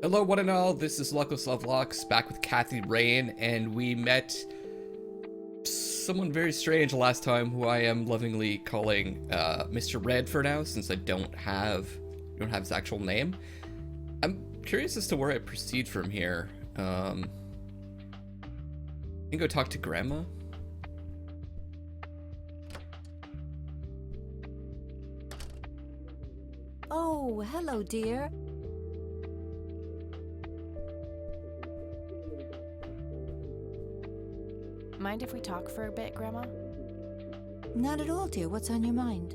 Hello, one and all. This is Luckless Lovelocks, back with Kathy Rain, and we met someone very strange last time, who I am lovingly calling Mr. Red for now, since I don't have his actual name. I'm curious as to where I proceed from here. I can go talk to Grandma. Oh, hello, dear. Mind if we talk for a bit, Grandma? Not at all, dear. What's on your mind?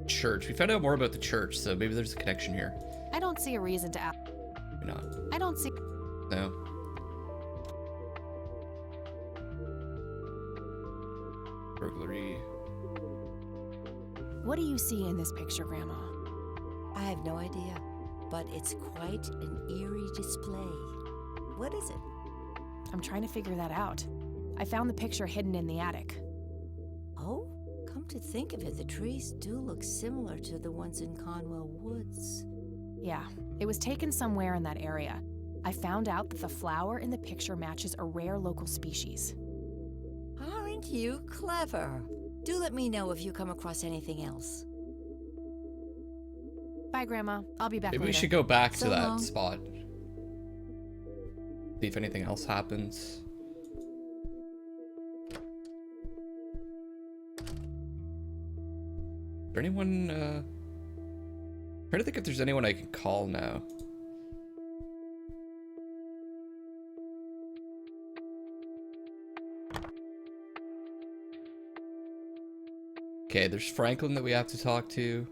Church. We found out more about the church, so maybe there's a connection here. I don't see a reason to ask. Maybe not. I don't see... No. Burglary. What do you see in this picture, Grandma? I have no idea, but it's quite an eerie display. What is it? I'm trying to figure that out. I found the picture hidden in the attic. Oh, come to think of it, the trees do look similar to the ones in Conwell Woods. Yeah, it was taken somewhere in that area. I found out that the flower in the picture matches a rare local species. Aren't you clever? Do let me know if you come across anything else. Bye, Grandma. I'll be back Maybe later. we should go back So to that long. spot. See if anything else happens. Is there anyone, I'm trying to think if there's anyone I can call now. Okay, there's Franklin that we have to talk to.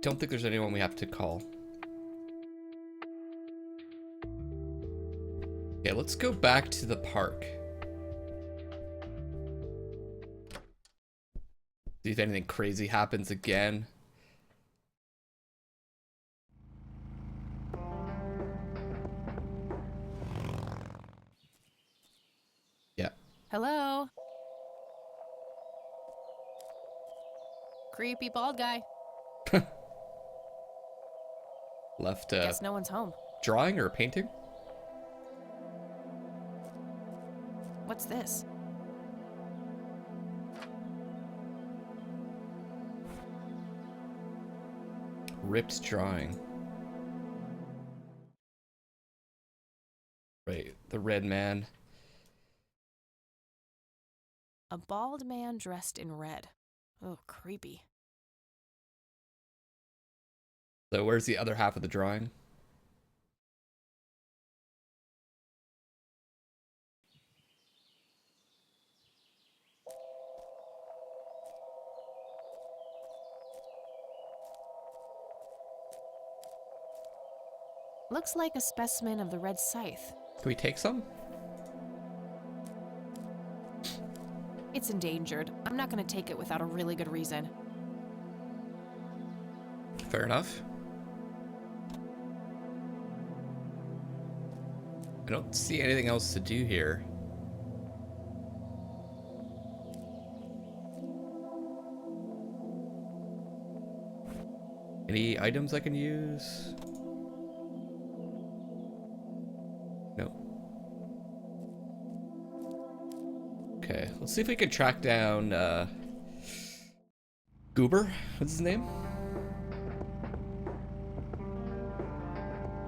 Don't think there's anyone we have to call. Okay, let's go back to the park. See if anything crazy happens again. Yeah. Hello? Creepy bald guy. Left Guess no one's home. drawing or a painting? What's this? Ripped drawing. Right, the red man. A bald man dressed in red. Oh, creepy. So where's the other half of the drawing? Looks like a specimen of the red scythe. Can we take some? It's endangered. I'm not gonna take it without a really good reason. Fair enough. I don't see anything else to do here. Any items I can use? No. Okay, let's see if we can track down Goober. What's his name?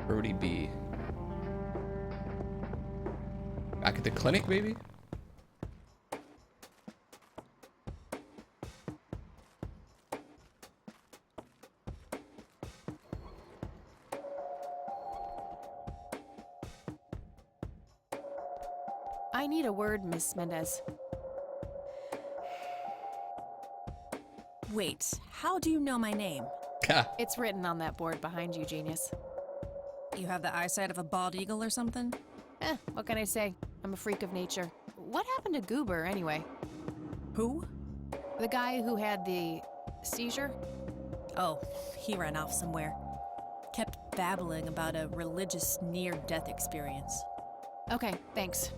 Where would he be? Back at the clinic, maybe? I need a word, Miss Mendez. Wait, how do you know my name? Ha! It's written on that board behind you, genius. You have the eyesight of a bald eagle or something? What can I say? I'm a freak of nature. What happened to Goober, anyway? Who? The guy who had the seizure? Oh, he ran off somewhere. Kept babbling about a religious near-death experience. Okay, thanks.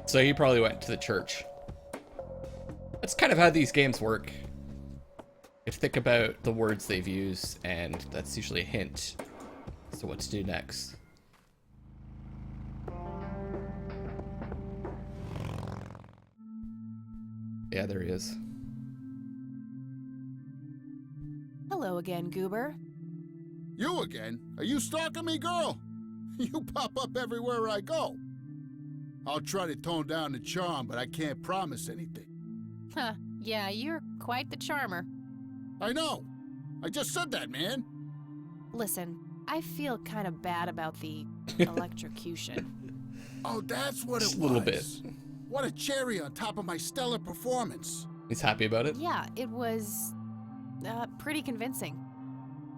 So he probably went to the church. That's kind of how these games work. You think about the words they've used, and that's usually a hint as to what to do next. Yeah, there he is. Hello again, Goober. You again? Are you stalking me, girl? You pop up everywhere I go. I'll try to tone down the charm, but I can't promise anything. Huh, yeah, you're quite the charmer. I know. I just said that, man. Listen, I feel kind of bad about the electrocution. Oh, that's what it was. Just a little bit. What a cherry on top of my stellar performance. He's happy about it? Yeah, it was pretty convincing.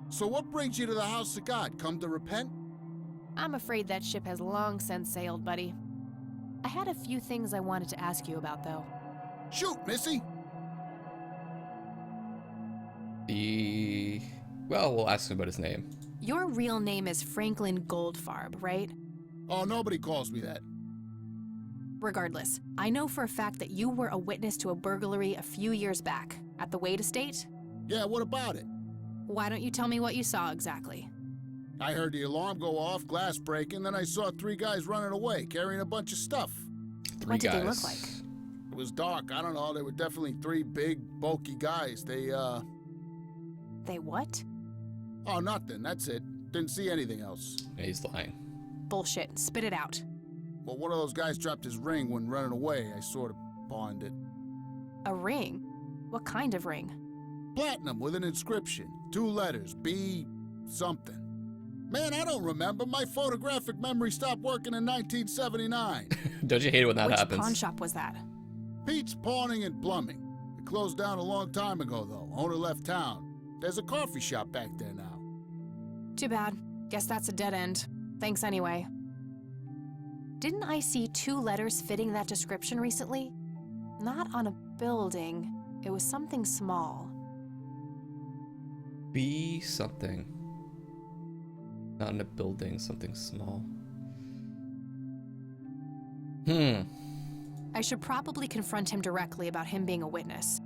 So what brings you to the house of God? Come to repent? I'm afraid that ship has long since sailed, buddy. I had a few things I wanted to ask you about, though. Shoot, Missy. Well, we'll ask him about his name. Your real name is Franklin Goldfarb, right? Oh, nobody calls me that. Regardless, I know for a fact that you were a witness to a burglary a few years back at the Wade estate. Yeah, what about it? Why don't you tell me what you saw exactly? I heard the alarm go off, glass breaking, then I saw 3 guys running away, carrying a bunch of stuff. What did they look like? It was dark, I don't know, they were definitely 3 big, bulky guys. They what? Oh, nothing, that's it. Didn't see anything else. Yeah, he's lying. Bullshit. Spit it out. Well, one of those guys dropped his ring when running away. I sort of pawned it. A ring? What kind of ring? Platinum with an inscription. 2 letters, B something. Man, I don't remember. My photographic memory stopped working in 1979. Don't you hate it when that Which happens? pawn shop was that? Pete's Pawning and Plumbing. It closed down a long time ago, though. Owner left town. There's a coffee shop back there now. Too bad. Guess that's a dead end. Thanks anyway. Didn't I see 2 letters fitting that description recently? Not on a building. It was something small. Be something. Not in a building, something small. I should probably confront him directly about him being a witness.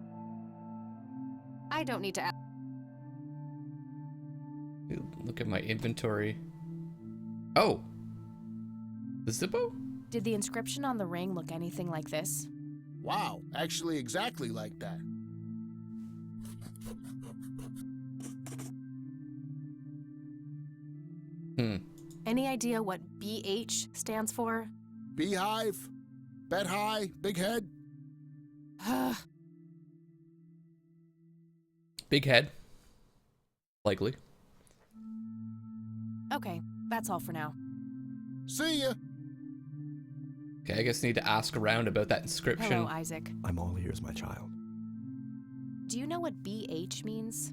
I don't need to Look at my inventory. Oh! The Zippo? Did the inscription on the ring look anything like this? Wow, actually exactly like that. Any idea what BH stands for? Beehive? Bet high? Big head? Big head. Likely. Okay, that's all for now. See ya! Okay, I guess I need to ask around about that inscription. Hello, Isaac. I'm all ears, my child. Do you know what BH means?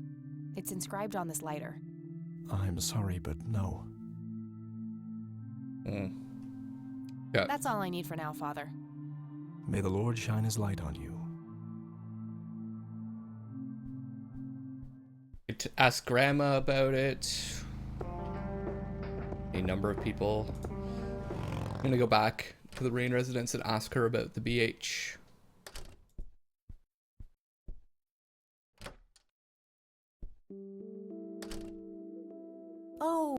It's inscribed on this lighter. I'm sorry, but no. Yeah. That's all I need for now, Father. May the Lord shine his light on you. To ask Grandma about it. A number of people. I'm gonna go back to the Rain residence and ask her about the BH. Oh,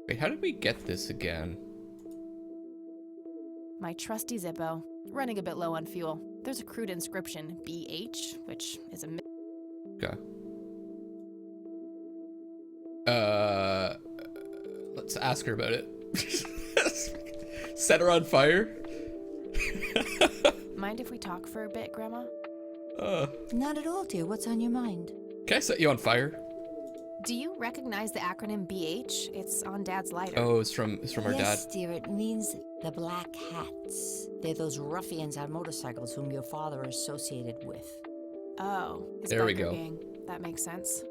Wait, how did we get this again? My trusty Zippo, running a bit low on fuel. There's a crude inscription, BH, which is a Okay. Let's ask her about it. Set her on fire? Mind if we talk for a bit, Grandma? not at all, dear. What's on your mind? Can I set you on fire? Do you recognize the acronym BH? It's on Dad's lighter. Oh, it's from our dad. Yes, dear. It means the Black Hats. They're those ruffians on motorcycles whom your father associated with. Oh, his There we biker go. gang. That makes sense.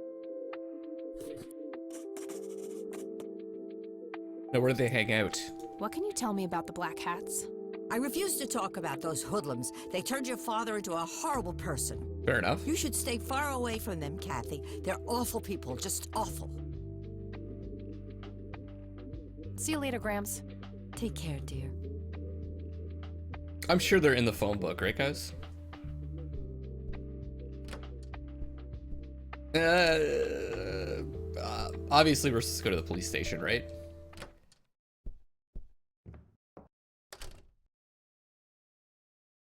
Now, where do they hang out? What can you tell me about the Black Hats? I refuse to talk about those hoodlums. They turned your father into a horrible person. Fair enough. You should stay far away from them, Kathy. They're awful people, just awful. See you later, Grams. Take care, dear. I'm sure they're in the phone book, right, guys? Obviously we're supposed to go to the police station, right?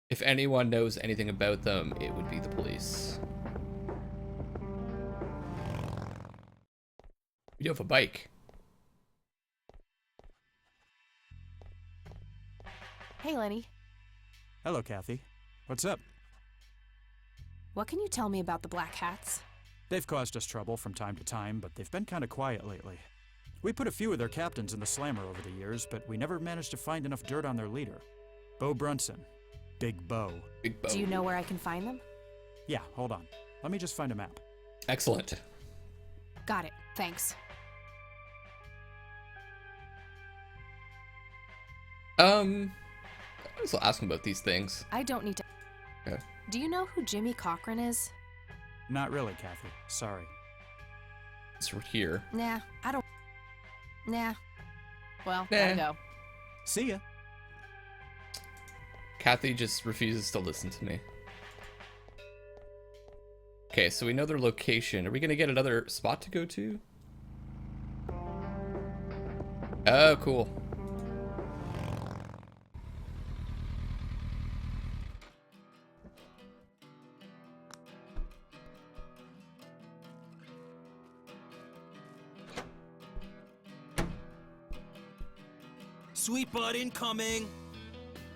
If anyone knows anything about them, it would be the police. We do have a bike. Hey, Lenny. Hello, Kathy. What's up? What can you tell me about the Black Hats? They've caused us trouble from time to time, but they've been kind of quiet lately. We put a few of their captains in the slammer over the years, but we never managed to find enough dirt on their leader. Bo Brunson. Big Bo. Big Bo. Do you know where I can find them? Yeah, hold on. Let me just find a map. Excellent. Got it. Thanks. I was asking about these things. I don't need to. Okay. Do you know who Jimmy Cochran is? Not really, Kathy. Sorry. It's right here. Nah, I don't. Nah. Well, Nah. gotta go. See ya. Kathy just refuses to listen to me. Okay, so we know their location. Are we gonna get another spot to go to? Oh, cool. Sweet butt incoming!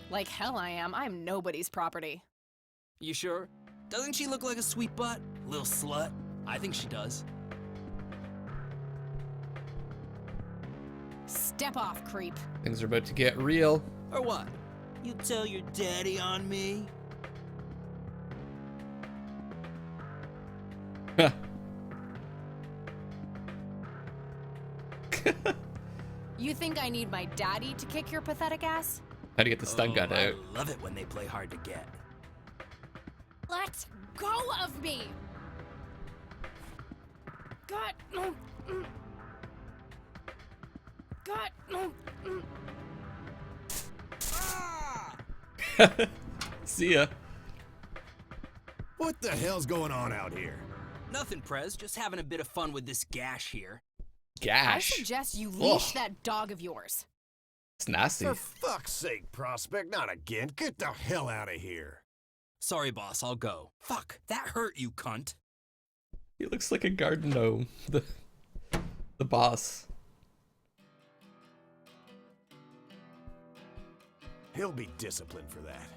Like hell I am. I'm nobody's property. You sure? Doesn't she look like a sweet butt? Little slut? I think she does. Step off, creep. Things are about to get real. Or what? You tell your daddy on me? You think I need my daddy to kick your pathetic ass? How to get the stun gun I out. love it when they play hard to get. Let go of me! God. God. See ya. What the hell's going on out here? Nothing, Prez. Just having a bit of fun with this gash here. I Gash. suggest you leash Ugh. that dog of yours. It's nasty. For fuck's sake, Prospect, not again. Get the hell out of here. Sorry, boss. I'll go. Fuck. That hurt, you cunt. He looks like a garden gnome. The boss. He'll be disciplined for that.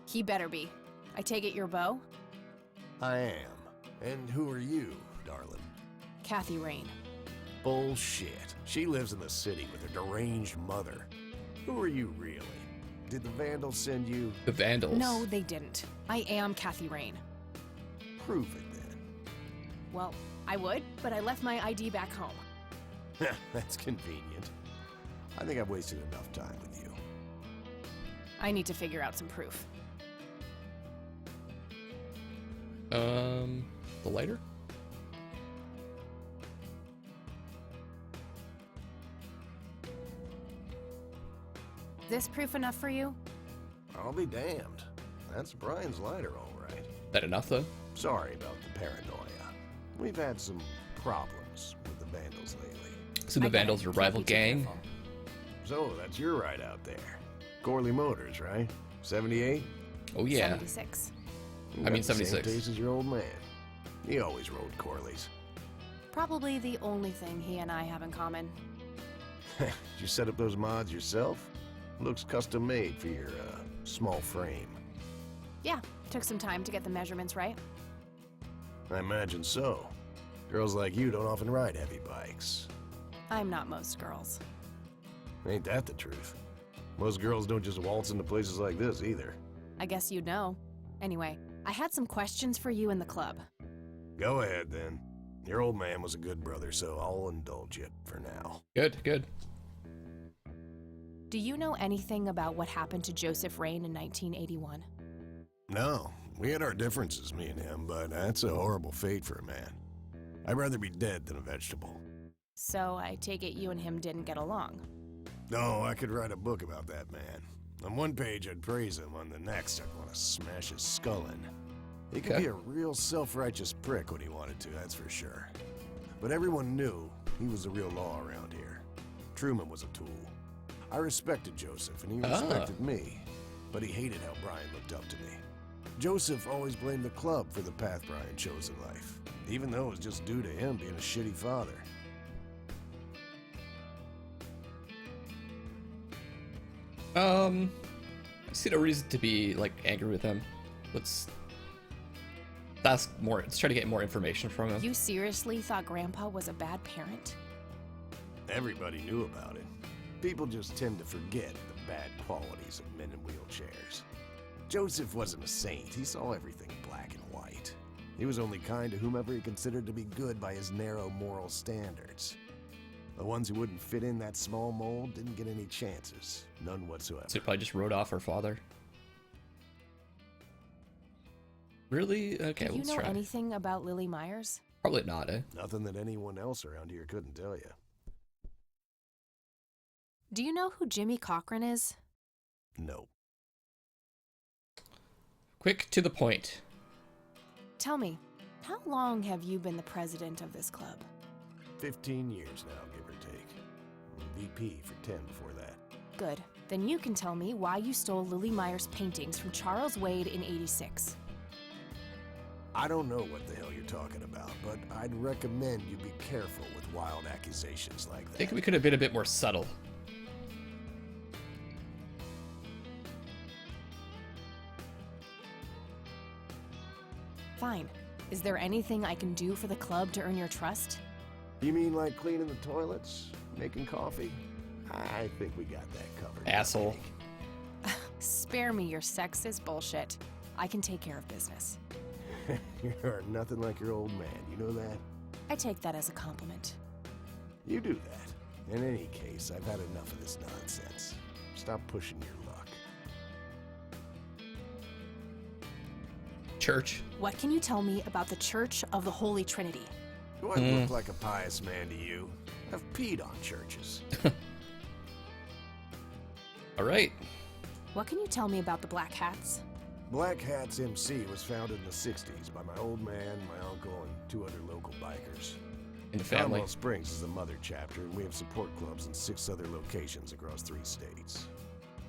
He better be. I take it your beau? I am. And who are you, darling? Kathy Rain. Bullshit. She lives in the city with her deranged mother. Who are you really? Did the Vandals send you? The Vandals. No, they didn't. I am Kathy Rain. Prove it then. Well, I would, but I left my ID back home. That's convenient. I think I've wasted enough time with you. I need to figure out some proof. The lighter? This proof enough for you? I'll be damned. That's Brian's lighter, all right. That enough though? Sorry about the paranoia. We've had some problems with the Vandals lately. So the I get Vandals it. are a Can't rival be too gang? careful. So, that's your ride out there. Corley Motors, right? 78? Oh yeah. 76. You I got mean, the same 76. taste as your old man. He always rode Corleys. Probably the only thing he and I have in common. Did you set up those mods yourself? Looks custom made for your, small frame. Yeah, took some time to get the measurements right. I imagine so. Girls like you don't often ride heavy bikes. I'm not most girls. Ain't that the truth? Most girls don't just waltz into places like this either. I guess you'd know. Anyway, I had some questions for you in the club. Go ahead, then. Your old man was a good brother, so I'll indulge it for now. Good, good. Do you know anything about what happened to Joseph Rain in 1981? No, we had our differences, me and him, but that's a horrible fate for a man. I'd rather be dead than a vegetable. So I take it you and him didn't get along. No, I could write a book about that man. On one page, I'd praise him. On the next, I'd want to smash his skull in. He could Okay. be a real self-righteous prick when he wanted to, that's for sure. But everyone knew he was the real law around here. Truman was a tool. I respected Joseph, and he respected me, but he hated how Brian looked up to me. Joseph always blamed the club for the path Brian chose in life, even though it was just due to him being a shitty father. I see no reason to be, like, angry with him. Let's ask more. Let's try to get more information from him. You seriously thought Grandpa was a bad parent? Everybody knew about it. People just tend to forget the bad qualities of men in wheelchairs. Joseph wasn't a saint. He saw everything black and white. He was only kind to whomever he considered to be good by his narrow moral standards. The ones who wouldn't fit in that small mold didn't get any chances. None whatsoever. So he probably just wrote off her father. Really? Okay, Do you let's know try. anything about Lily Myers? Probably not, eh? Nothing that anyone else around here couldn't tell you. Do you know who Jimmy Cochran is? No. Quick to the point. Tell me, how long have you been the president of this club? 15 years now, give or take. VP for 10 before that. Good. Then you can tell me why you stole Lily Myers' paintings from Charles Wade in '86. I don't know what the hell you're talking about, but I'd recommend you be careful with wild accusations like I that. think we could have been a bit more subtle. Fine. Is there anything I can do for the club to earn your trust? You mean like cleaning the toilets? Making coffee? I think we got that covered. Asshole. Spare me your sexist bullshit. I can take care of business. You're nothing like your old man, you know that? I take that as a compliment. You do that. In any case, I've had enough of this nonsense. Stop pushing your luck. Church. What can you tell me about the Church of the Holy Trinity? Do I look like a pious man to you? I've peed on churches. All right. What can you tell me about the Black Hats? Black Hats MC was founded in the 60s by my old man, my uncle, and 2 other local bikers. In the family. Conwell Springs is the mother chapter, and we have support clubs in 6 other locations across 3 states.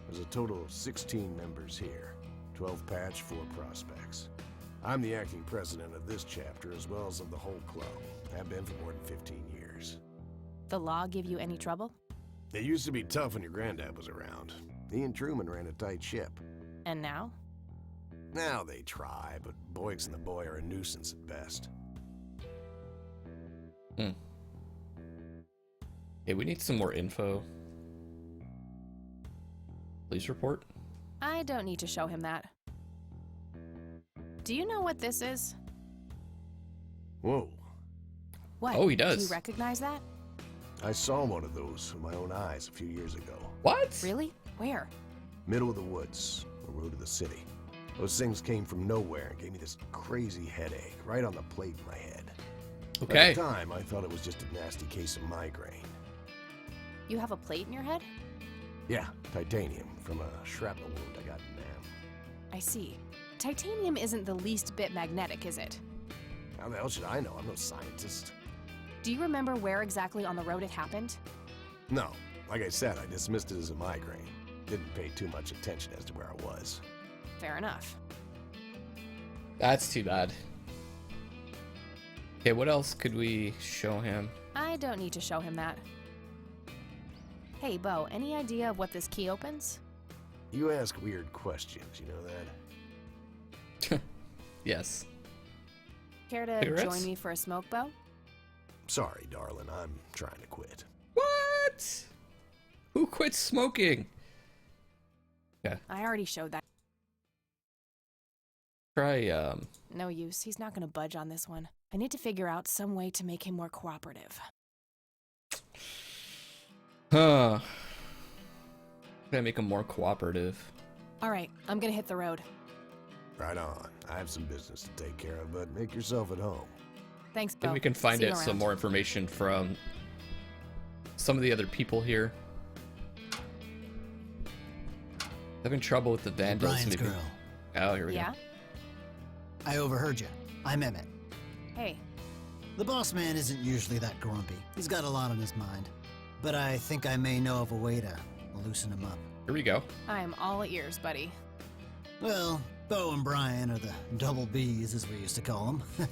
There's a total of 16 members here, 12 patch, 4 prospects. I'm the acting president of this chapter as well as of the whole club. Have been for more than 15 years. The law give you any trouble? It used to be tough when your granddad was around. He and Truman ran a tight ship. And now? Now they try, but Boyks and the boy are a nuisance at best. Hey, we need some more info. Police report? I don't need to show him that. Do you know what this is? Whoa. What? Oh, he Do does. you recognize that? I saw one of those with my own eyes a few years ago. What? Really? Where? Middle of the woods, a road to the city. Those things came from nowhere and gave me this crazy headache right on the plate in my head. Okay. At the time, I thought it was just a nasty case of migraine. You have a plate in your head? Yeah, titanium from a shrapnel wound I got in Nam. I see. Titanium isn't the least bit magnetic, is it? How the hell should I know? I'm no scientist. Do you remember where exactly on the road it happened? No, like I said, I dismissed it as a migraine. Didn't pay too much attention as to where I was. Fair enough. That's too bad. Okay, what else could we show him? I don't need to show him that. Hey, Bo, any idea of what this key opens? You ask weird questions, you know that? Yes. Care to Cigarettes? join me for a smoke, Bo? Sorry, darling, I'm trying to quit. What? Who quit smoking? Yeah. I already showed that. Try, No use. He's not gonna budge on this one. I need to figure out some way to make him more cooperative. Gotta make him more cooperative. All right, I'm gonna hit the road. Right on. I have some business to take care of, but make yourself at home. Thanks, Bo. Maybe we can find See you out some around. more information from some of the other people here. Having trouble with the vandals. Brian's maybe. girl. Oh, here we Yeah? I overheard you. I'm Emmett. Hey, The boss man isn't usually that grumpy. He's got a lot on his mind. But I think I may know of a way to loosen him up. Here we go. I'm all ears, buddy. Well, Bo and Brian are the double Bs, as we used to call them.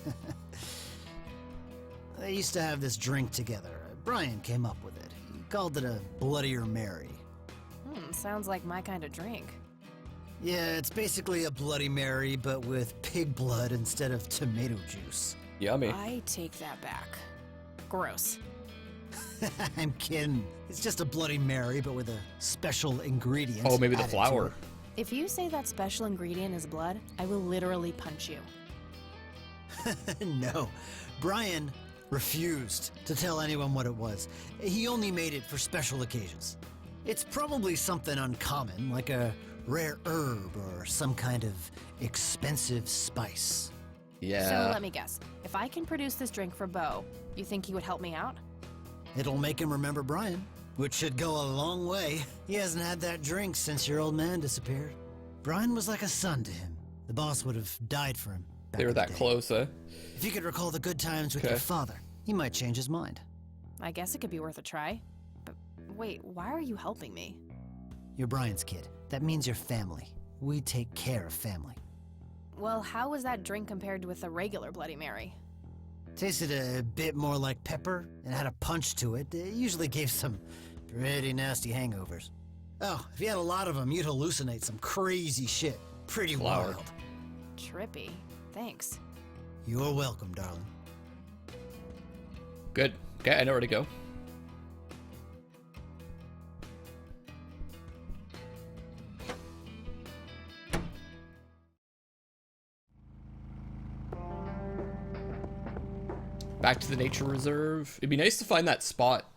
They used to have this drink together. Brian came up with it. He called it a Bloodier Mary. Sounds like my kind of drink. Yeah, it's basically a Bloody Mary, but with pig blood instead of tomato juice. Yummy. I take that back. Gross. I'm kidding. It's just a Bloody Mary, but with a special ingredient. Oh, maybe the added to flour. it. If you say that special ingredient is blood, I will literally punch you. No. Brian refused to tell anyone what it was. He only made it for special occasions. It's probably something uncommon, like a rare herb or some kind of expensive spice. Yeah. So let me guess. If I can produce this drink for Bo, you think he would help me out? It'll make him remember Brian, which should go a long way. He hasn't had that drink since your old man disappeared. Brian was like a son to him. The boss would have died for him. back They were in the that day. close, huh? If you could recall the good times with your Okay. father, he might change his mind. I guess it could be worth a try. But wait, why are you helping me? You're Brian's kid. That means you're family. We take care of family. Well, how was that drink compared with a regular Bloody Mary? Tasted a bit more like pepper and had a punch to it. It usually gave some pretty nasty hangovers. Oh, if you had a lot of them, you'd hallucinate some crazy shit. Pretty Flour. wild. Trippy. Thanks. You're welcome, darling. Good. Okay, I know where to go. Back to the nature reserve. It'd be nice to find that spot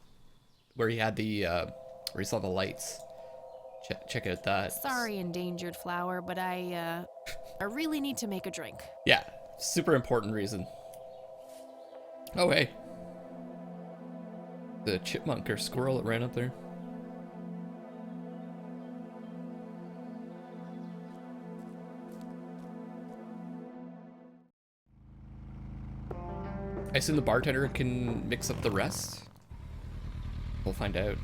where he had the, where he saw the lights. Check out that. Sorry, endangered flower, but I really need to make a drink. Yeah, super important reason. Oh, hey. The chipmunk or squirrel that ran up there. I assume the bartender can mix up the rest? We'll find out.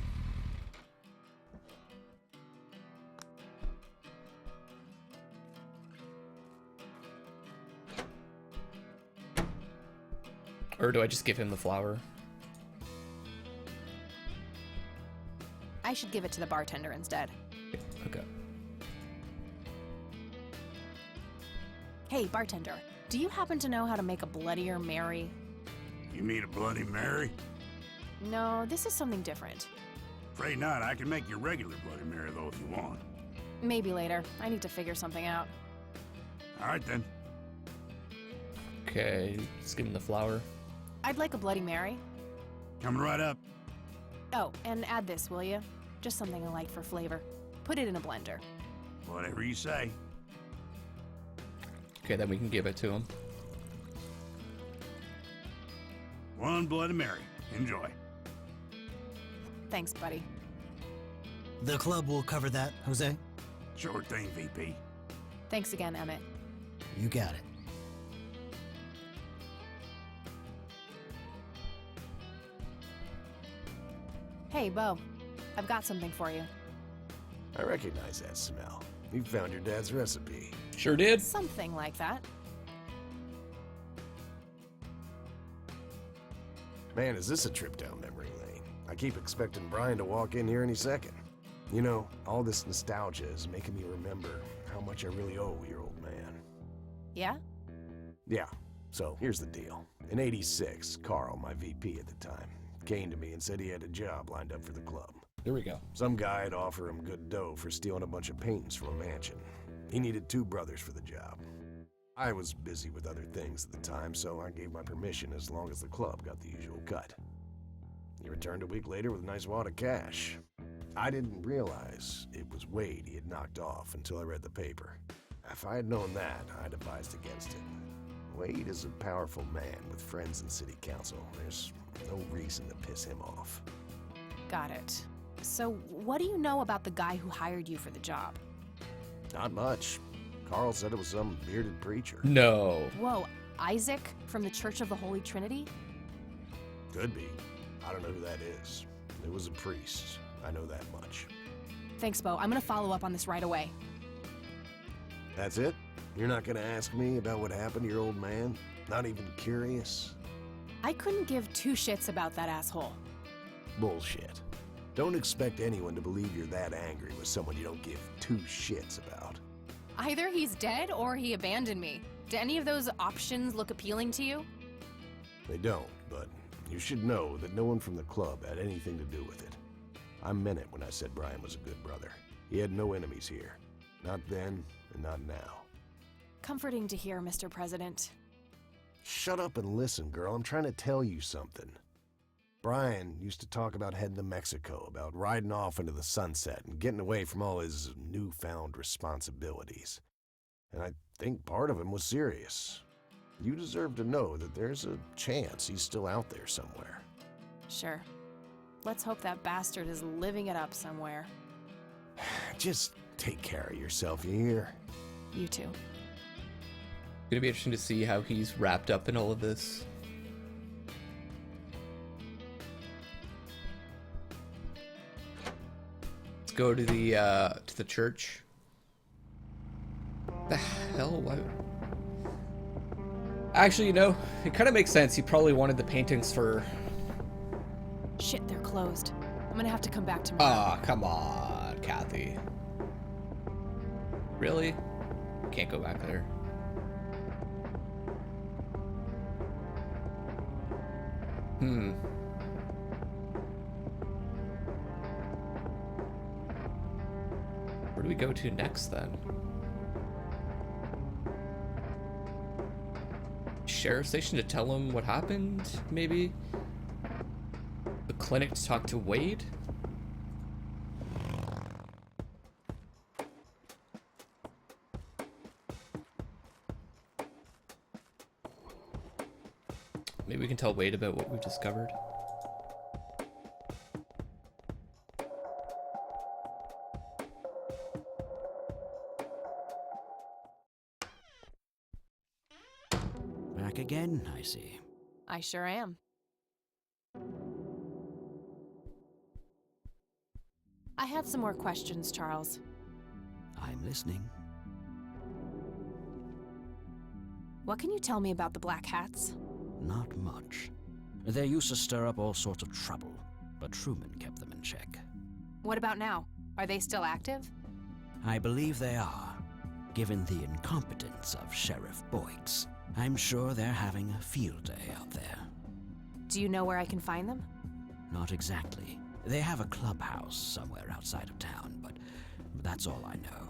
Or do I just give him the flour? I should give it to the bartender instead. Okay. Hey, bartender, do you happen to know how to make a Bloodier Mary? You mean a Bloody Mary? No, this is something different. Afraid not. I can make your regular Bloody Mary, though, if you want. Maybe later. I need to figure something out. All right, then. Okay, just give him the flour. I'd like a Bloody Mary. Coming right up. Oh, and add this, will you? Just something light for flavor. Put it in a blender. Whatever you say. Okay, then we can give it to him. One Bloody Mary. Enjoy. Thanks, buddy. The club will cover that, Jose? Sure thing, VP. Thanks again, Emmett. You got it. Hey, Bo. I've got something for you. I recognize that smell. You found your dad's recipe. Sure did. Something like that. Man, is this a trip down memory lane? I keep expecting Brian to walk in here any second. You know, all this nostalgia is making me remember how much I really owe your old man. Yeah? Yeah, so here's the deal. In '86, Carl, my VP at the time, came to me and said he had a job lined up for the club. Here we go. Some guy'd offer him good dough for stealing a bunch of paintings from a mansion. He needed 2 brothers for the job. I was busy with other things at the time, so I gave my permission as long as the club got the usual cut. He returned a week later with a nice wad of cash. I didn't realize it was Wade he had knocked off until I read the paper. If I had known that, I'd advised against it. Wade is a powerful man with friends in city council. There's no reason to piss him off. Got it. So, what do you know about the guy who hired you for the job? Not much. Carl said it was some bearded preacher. No. Whoa, Isaac from the Church of the Holy Trinity? Could be. I don't know who that is. It was a priest. I know that much. Thanks, Bo. I'm gonna follow up on this right away. That's it? You're not gonna ask me about what happened to your old man? Not even curious? I couldn't give two shits about that asshole. Bullshit. Don't expect anyone to believe you're that angry with someone you don't give two shits about. Either he's dead or he abandoned me. Do any of those options look appealing to you? They don't, but you should know that no one from the club had anything to do with it. I meant it when I said Brian was a good brother. He had no enemies here. Not then, and not now. Comforting to hear, Mr. President. Shut up and listen, girl. I'm trying to tell you something. Brian used to talk about heading to Mexico, about riding off into the sunset and getting away from all his newfound responsibilities. And I think part of him was serious. You deserve to know that there's a chance he's still out there somewhere. Sure. Let's hope that bastard is living it up somewhere. Just take care of yourself, you hear? You too. Gonna be interesting to see how he's wrapped up in all of this. Let's go to the church. The hell? Why? Actually, you know, it kind of makes sense. He probably wanted the paintings for. Shit, they're closed. I'm gonna have to come back tomorrow. Ah, come on, Kathy. Really? Can't go back there. Where do we go to next then? Sheriff station to tell him what happened, maybe? The clinic to talk to Wade? Maybe we can tell Wade about what we've discovered. Back again, I see. I sure am. I have some more questions, Charles. I'm listening. What can you tell me about the Black Hats? Not much. They used to stir up all sorts of trouble, but Truman kept them in check. What about now? Are they still active? I believe they are. Given the incompetence of Sheriff Boyks, I'm sure they're having a field day out there. Do you know where I can find them? Not exactly. They have a clubhouse somewhere outside of town, but that's all I know.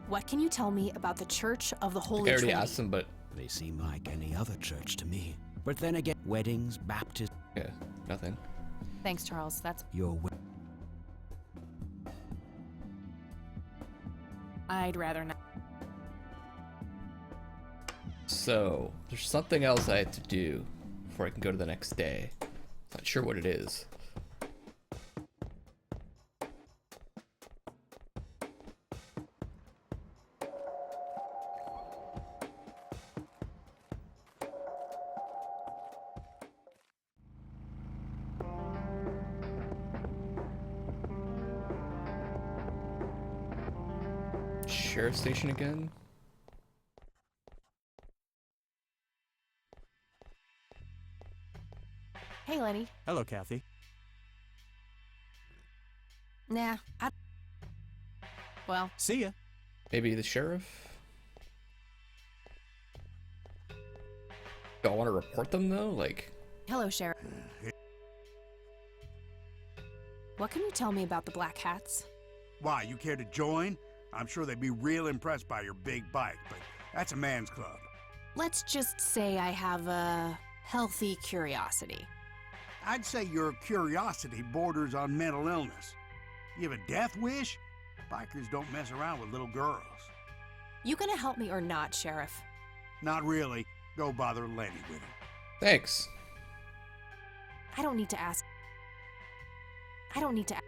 What can you tell me about the Church of the Holy I already Trinity? asked him, but They seem like any other church to me. But then again, weddings, baptisms... yeah, nothing. Thanks, Charles. That's... Your I'd rather not. So, there's something else I have to do before I can go to the next day. Not sure what it is. Sheriff station again? Hey, Lenny. Hello, Kathy. Nah, Well, See ya. Maybe the sheriff? Do I want to report them though? Like, hello, Sheriff. What can you tell me about the Black Hats? Why, you care to join? I'm sure they'd be real impressed by your big bike, but that's a man's club. Let's just say I have a healthy curiosity. I'd say your curiosity borders on mental illness. You have a death wish? Bikers don't mess around with little girls. You gonna help me or not, Sheriff? Not really. Go bother Lenny with it. thanks. I don't need to ask. I don't need to ask.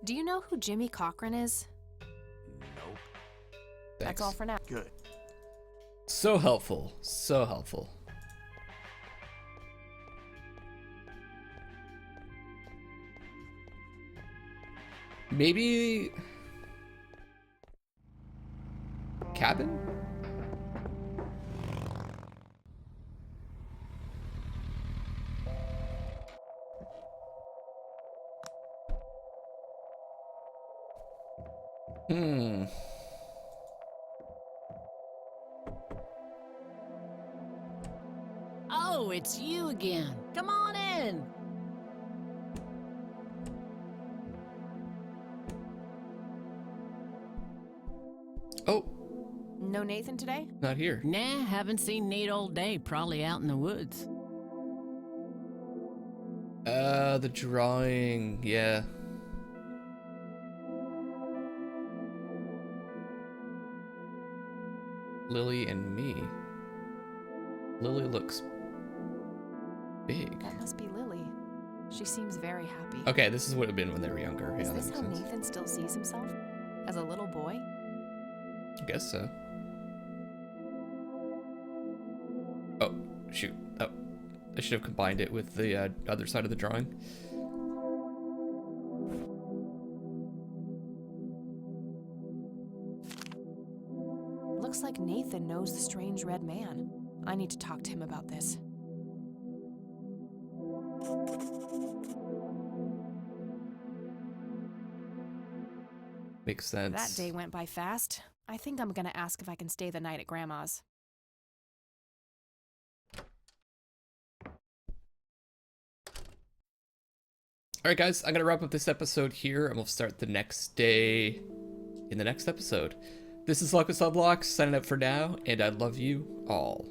Do you know who Jimmy Cochran is? Nope. That's all for now. Good. So helpful. So helpful. Maybe... cabin? Hmm. Oh, it's you again. Come on in. Oh, No Nathan today? not here. Nah, haven't seen Nate all day. Probably out in the woods. The drawing, yeah. Lily and me. Lily looks big. That must be Lily. She seems very happy. Okay, this is what it would have been when they were younger. Is Yeah, that this makes how sense. Nathan still sees himself? As a little boy? I guess so. Oh, shoot. Oh, I should have combined it with the other side of the drawing. Looks like Nathan knows the strange red man. I need to talk to him about this. Makes sense. That day went by fast. I think I'm gonna ask if I can stay the night at Grandma's. Alright guys, I'm going to wrap up this episode here, and we'll start the next day in the next episode. This is Luckless Lovelocks, signing up for now, and I love you all.